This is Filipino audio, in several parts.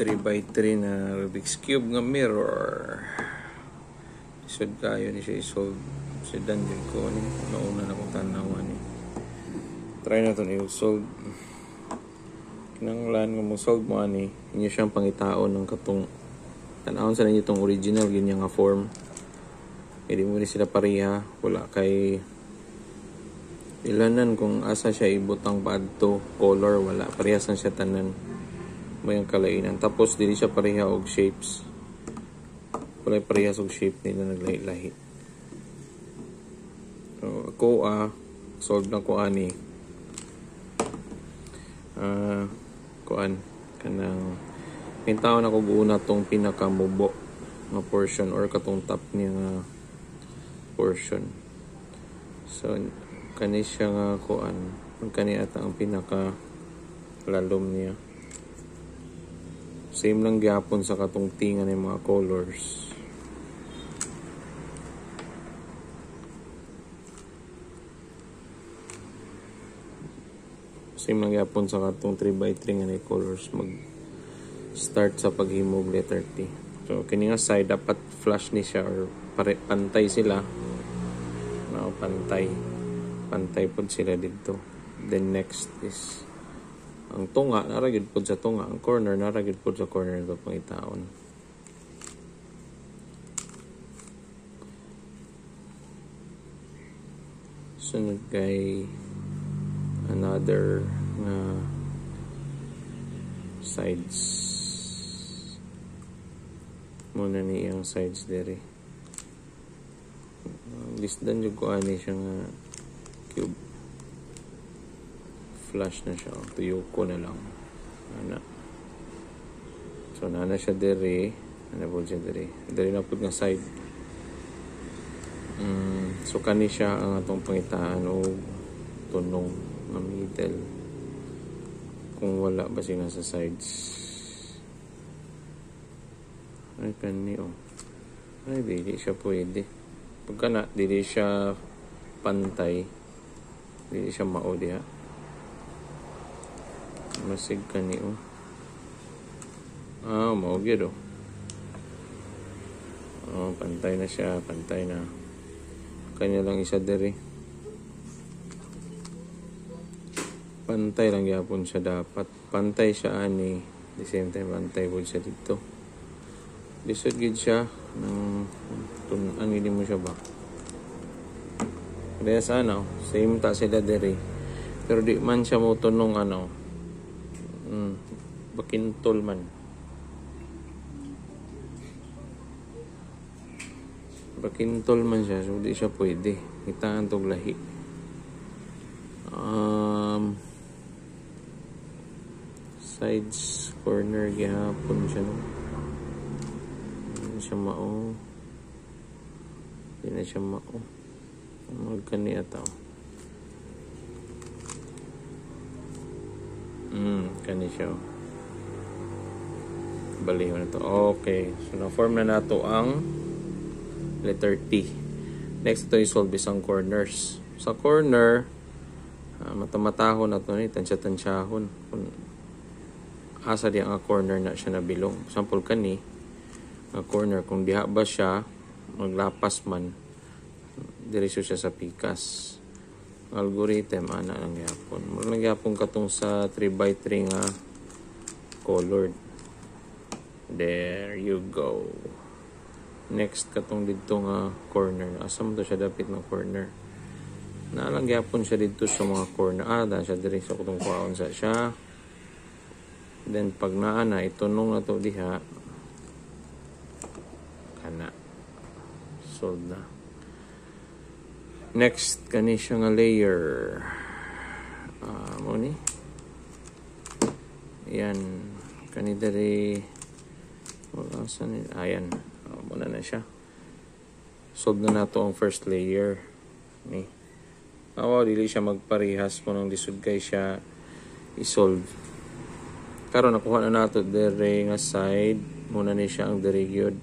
3x3 na Rubik's Cube nga mirror. Isod kayo ni siya isolve. Si Daniel ko ni nauna na kong tanawan ni. Try na ito ni solve. Kinanglan nga mo solve mo ani. Inyo siyang pangitaon ng katong tanawon sa ninyo itong original ganyan nga form. Hindi mo sila pareha. Wala kay ilanan kung asa siya ibutang padto color. Wala. Parehas na siya tanan. May ang kalainan. Tapos dili siya pareha og shapes. Wala parehas og shape nila naglahi-lahi. So ako solve na ko ani. Kuan kanang pintaon ako guna tong pinakamubo nga portion or katong top niya nga portion. So kani siya nga kuan kani ata ang pinaka lalom niya. Same lang gyapon sa katong tingan ng mga colors. Same lang gyapon sa katong 3x3 nga na colors. Mag start sa paghimog letter T. So kini nga side dapat flush ni siya or pantay sila. No, pantay pod sila dito. Then next is ang tunga naragid pod sa tunga, ang corner naragid pod sa corner ito pangitaon. Sunod kay another sides. Muna ni ang sides dere. Lisdan jud ko ani siya nga cube. Flash na siya. Tuyo ko na lang. Ana. So, nana siya dere. Ano po siya dere? Dere na po nga side. So, kani siya ang atong pangitaan o tunong na middle. Kung wala ba siya nasa sides. Ay, kani o. Ay, dili siya pwede. Pagka na, dili siya pantay. Dili siya maodi ha. Masig kani o. Maugid o. Pantay na siya. Pantay na. Kanya lang isa dere. Pantay lang yapon siya dapat. Pantay siya ani. The same time pantay po siya dito. Lisod gid siya. Ang hindi mo siya ba? Kaya sa same ta sila dere. Pero di man siya mo tunong bakintol man. Bakintol man siya. So, di siya pwede. Itaan tog lahi. Sides, corner, gihapon siya. No? Hindi siya mao. Hindi na siya mao. Magkani ata. Kani siya. Baliw na to. Okay. So, na-form na nato ang letter T. Next, ito i-solve isang corners. Sa corner, matamatahon na ito. Tansya-tansyahon. Asa di ang corner na siya nabilong. Example kani, ang corner, kung diha ba siya, maglapas man, diretso siya sa pikas. Algorithm ana lang gyapon. Mura lang gyapon katong sa 3x3 nga colored. There you go. Next katong dito nga corner. Asa mo to siya dapit ng corner. Na lang gyapon siya dito sa mga corner. Dan siya diri sa katong kuhaon sa siya. Then pag naa na itunong na to diha kana. Solve na. Next, kani siya nga layer. Mo ni. Ayan. Kani dari. Wala saan ni. Ayan. Muna na siya. Solve na nato ang first layer. Ni. Dili siya magparehas mo nang lisod kay siya i-solve. Karon nakuha na nato dari nga side. Muna ni siya ang dari gyud.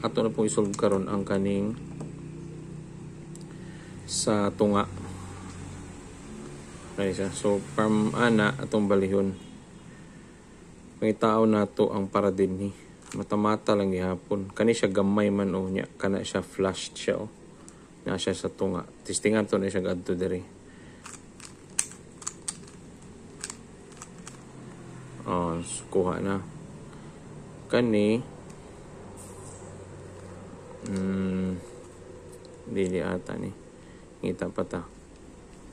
Ato na pong i-solve karon ang kaning sa tunga. Okay siya. So, from ana atong balihon. Pangitao nato ang para dinhi. Mata-mata lang gihapon. Kani siya gamay man o nya. Kana siya flushed siya o. Na siya sa tunga. Tistingan to na siya gadto diri. Oh, kuha na. Kani dili ata ni. Ngita pa ta.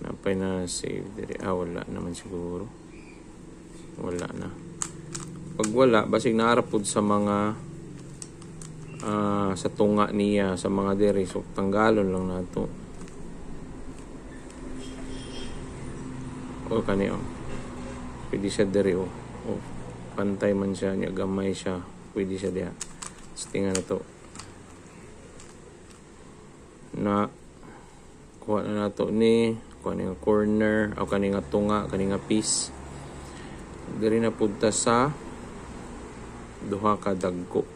Napay na save diri. Wala naman siguro. Wala na. Pag wala, basig naarapod sa mga sa tunga niya, sa mga diri. So, tanggalon lang nato. O, kani o. Pwede siya diri o. O, pantay man siya, niya gamay siya. Pwede siya diha. Tingnan na to. Na, kuha na nato ni, kuha nga corner, o kani nga tunga, kani nga piece. Diri na punta sa duha ka dagko.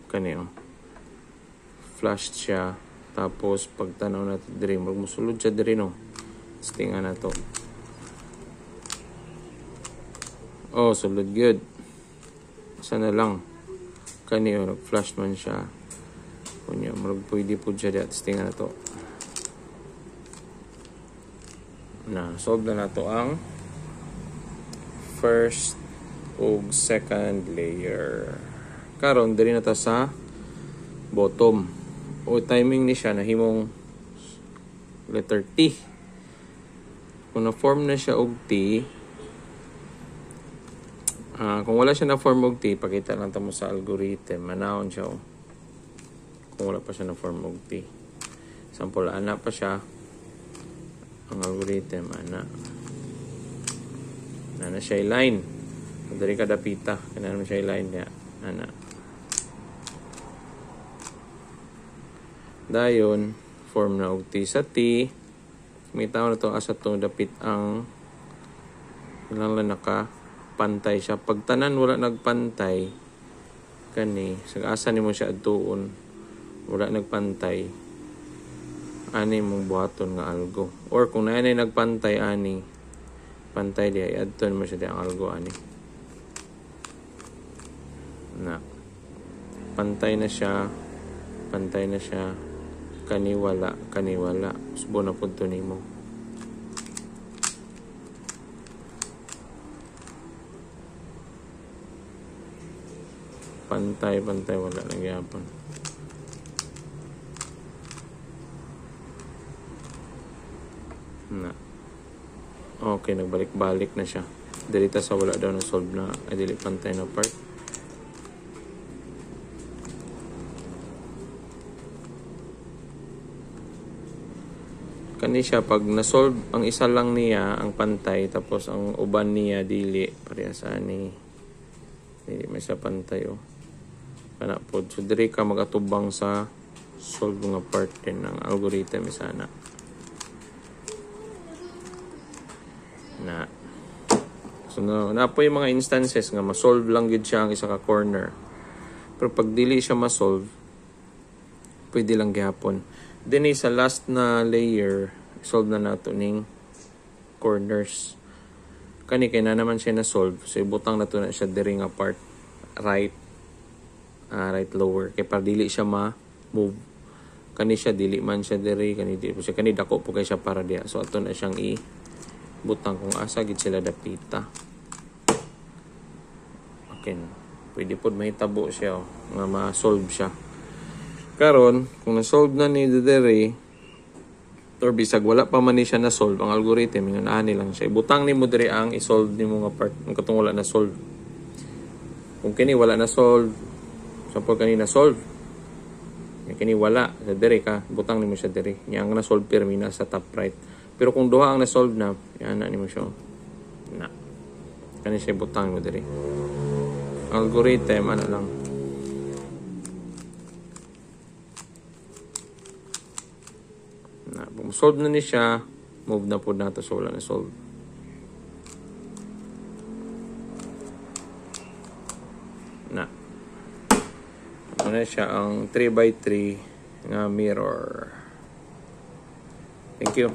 Kani o. Flushed siya. Tapos pagtanaw natin diri, magmusulod siya diri no. Tingnan na to. Oh, sulod good. Sana lang. Kani o, nag-flush man siya. Kunya, pwede po siya diya. Tingnan na to. Solve na nato ang first ug second layer. Karon diri na ta sa bottom. O timing ni siya nahimong letter T. Kung na-form na siya og T, kung wala siya na-form og T, pakita lang tamo sa algorithm. Manahon siya o. Kung wala pa siya na-form og T. Sample, ana pa siya. Ang algorithm, ana siya line. Dari ka dapita. Kaya naman siya line niya. Ana. Dayon, form na og T sa T. May tao na to asa to dapit ang lang naka pantay siya. Pag tanan wala nagpantay, kani, asa ni mo siya adtuon, wala nagpantay, ani mong buhaton nga algo. Or kung naanay nagpantay, ani, pantay di, adtuon mo siya di ang algo, ani. Pantay na siya, kaniwala. Subo na po ito nimo. Pantay, wala nagyapon. Okay, nagbalik-balik na siya. Dilita sa wala daw na solve na, dili pantay na part. Kani siya, pag na-solve ang isa lang niya, ang pantay, tapos ang uban niya, dili, parehas ani. Dili, may sa pantay, o. Kanapod. So, diri ka magatubang sa solve nga part din ng algorithm, sana. So, na po yung mga instances nga, ma-solve lang yun siya ang isa ka corner. Pero pag dili siya ma-solve, pwede lang gihapon. Then sa last na layer, solve na nato ning corners. Kani kay na naman siya na solve. So ibutang na to na siya diri nga part right lower kay para dili siya ma-move. Kani siya dili man siya diri, kani dili siya, kani dako po kay siya para diha. So ato na siyang butang kung asa gid sila dapita. Okay. Pwede pod mahitabo siya nga ma-solve siya. Karon, kung na-solve na ni dere, or bisag wala pa man ni siya na-solve, ang algorithm, yun ani lang siya. Ibutang ni mo dere ang i-solve ni mo nga part, ang katong wala na-solve. Kung kini wala na-solve, sample kanina solve. Kini wala, sa dere ka, butang ni mo siya dere. Yang na-solve pirmi na sa top right. Pero kung duha ang na-solve na, yan na ni mo siya. Kani siya butang mo dere. Algorithm, ano lang. Kung solve na ni siya, move na po nato so wala na solve. Ano na siya ang 3x3 nga mirror. Thank you.